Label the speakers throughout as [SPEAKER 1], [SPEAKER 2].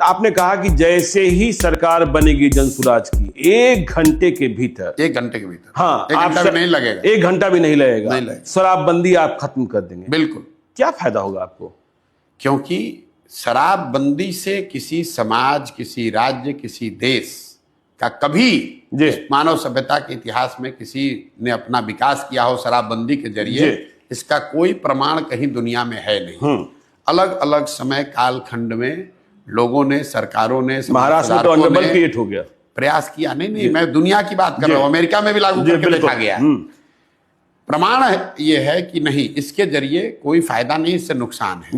[SPEAKER 1] आपने कहा कि जैसे ही सरकार बनेगी जनसुराज की 1 घंटे के भीतर,
[SPEAKER 2] 1 घंटे के भीतर,
[SPEAKER 1] हाँ,
[SPEAKER 2] 1 घंटा भी नहीं लगेगा,
[SPEAKER 1] 1 घंटा भी नहीं लगेगा,
[SPEAKER 2] नहीं लगेगा।
[SPEAKER 1] शराबबंदी आप खत्म कर देंगे।
[SPEAKER 2] बिल्कुल।
[SPEAKER 1] क्या फायदा होगा आपको?
[SPEAKER 2] क्योंकि शराबबंदी से किसी समाज, किसी राज्य, किसी देश का कभी इस मानव सभ्यता के इतिहास में किसी ने अपना विकास किया हो शराबबंदी के जरिए, इसका कोई प्रमाण कहीं दुनिया में है नहीं। अलग अलग समय कालखंड में लोगों ने, सरकारों ने,
[SPEAKER 1] महाराष्ट्र में तो अंडरबल क्रिएट हो गया,
[SPEAKER 2] प्रयास किया। नहीं, मैं दुनिया की बात कर रहा हूं, अमेरिका में भी लागू करके देखा गया। प्रमाण ये है कि नहीं, इसके जरिए कोई फायदा नहीं, इससे नुकसान है।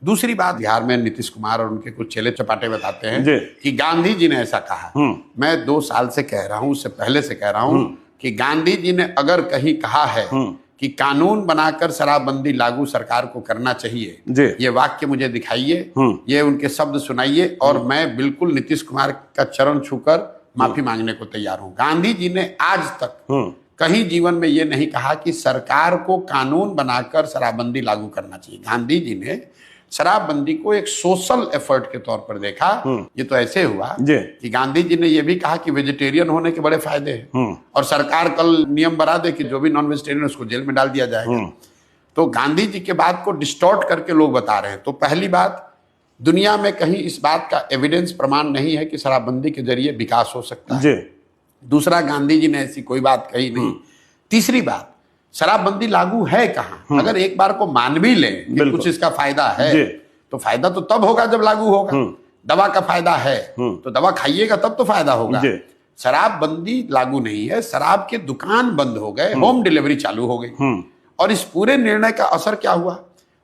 [SPEAKER 2] दूसरी बात, बिहार में नीतीश कुमार और उनके कुछ चेले चपाटे बताते हैं कि गांधी जी ने ऐसा कहा। मैं 2 साल से कह रहा हूं, उससे पहले से कह रहा हूं कि गांधी जी ने अगर कहीं कहा है कि कानून बनाकर शराबबंदी लागू सरकार को करना चाहिए, ये वाक्य मुझे दिखाइए, ये उनके शब्द सुनाइए, और मैं बिल्कुल नीतीश कुमार का चरण छूकर माफी मांगने को तैयार हूं। गांधी जी ने आज तक कहीं जीवन में ये नहीं कहा कि सरकार को कानून बनाकर शराबबंदी लागू करना चाहिए। गांधी जी ने शराबबंदी को एक सोशल एफर्ट के तौर पर देखा। ये तो ऐसे हुआ कि गांधी जी ने यह भी कहा कि वेजिटेरियन होने के बड़े फायदे हैं, और सरकार कल नियम बना दे कि जो भी नॉन वेजिटेरियन उसको जेल में डाल दिया जाएगा। तो गांधी जी के बात को डिस्टॉर्ट करके लोग बता रहे हैं। तो पहली बात, दुनिया में कहीं इस बात का एविडेंस, प्रमाण नहीं है कि शराबबंदी के जरिए विकास हो सकता है। दूसरा, गांधी जी ने ऐसी कोई बात कही नहीं। तीसरी बात, शराबबंदी लागू है कहां? अगर एक बार को मान भी ले कि कुछ इसका फायदा है, तो फायदा तो तब होगा जब लागू होगा। दवा का फायदा है तो दवा खाइएगा तब तो फायदा होगा। शराबबंदी लागू नहीं है, शराब के दुकान बंद हो गए, होम डिलीवरी चालू हो गई। और इस पूरे निर्णय का असर क्या हुआ?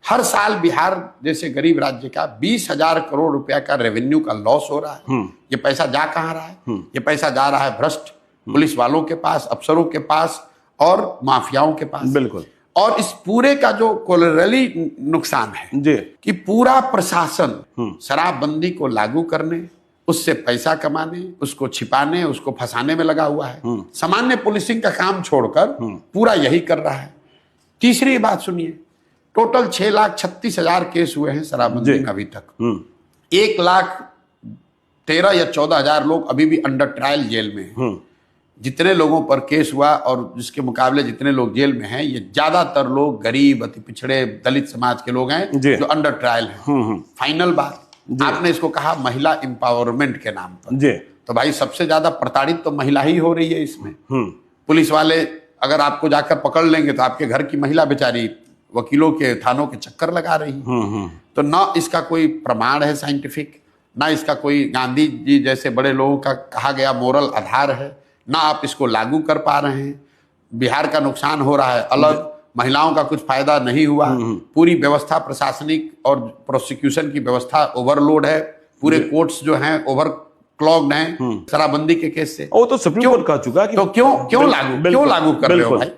[SPEAKER 2] हर साल बिहार जैसे गरीब राज्य का 20,000 करोड़ रुपया का रेवेन्यू का लॉस हो रहा है। ये पैसा जा कहां रहा है? ये पैसा जा रहा है भ्रष्ट पुलिस वालों के पास, अफसरों के पास और माफियाओं के पास।
[SPEAKER 1] बिल्कुल।
[SPEAKER 2] और इस पूरे का जो कोलैटरली नुकसान है कि पूरा प्रशासन शराबबंदी को लागू करने, उससे पैसा कमाने, उसको छिपाने, उसको फंसाने में लगा हुआ है। सामान्य पुलिसिंग का काम छोड़कर पूरा यही कर रहा है। तीसरी बात सुनिए, टोटल 6,36,000 केस हुए हैं शराबबंदी में अभी तक। 1,13,000 या 14,000 लोग अभी भी अंडर ट्रायल जेल में हैं। जितने लोगों पर केस हुआ और जिसके मुकाबले जितने लोग जेल में हैं, ये ज्यादातर लोग गरीब, अति पिछड़े, दलित समाज के लोग हैं जो अंडर ट्रायल हैं। फाइनल बात, आपने इसको कहा महिला एम्पावरमेंट के नाम पर, तो भाई सबसे ज्यादा प्रताड़ित तो महिला ही हो रही है इसमें। पुलिस वाले अगर आपको जाकर पकड़ लेंगे तो आपके घर की महिला बेचारी वकीलों के, थानों के चक्कर लगा रही है। तो ना इसका कोई प्रमाण है साइंटिफिक, ना इसका कोई गांधी जी जैसे बड़े लोगों का कहा गया मोरल आधार है, ना आप इसको लागू कर पा रहे हैं। बिहार का नुकसान हो रहा है अलग, महिलाओं का कुछ फायदा नहीं हुआ। पूरी व्यवस्था, प्रशासनिक और प्रोसिक्यूशन की व्यवस्था ओवरलोड है। पूरे कोर्ट्स जो हैं ओवर क्लॉग्ड हैं शराबबंदी के केस से।
[SPEAKER 1] वो तो सुप्रीम कोर्ट कह चुका कि
[SPEAKER 2] तो क्यों लागू कर रहे हो भाई?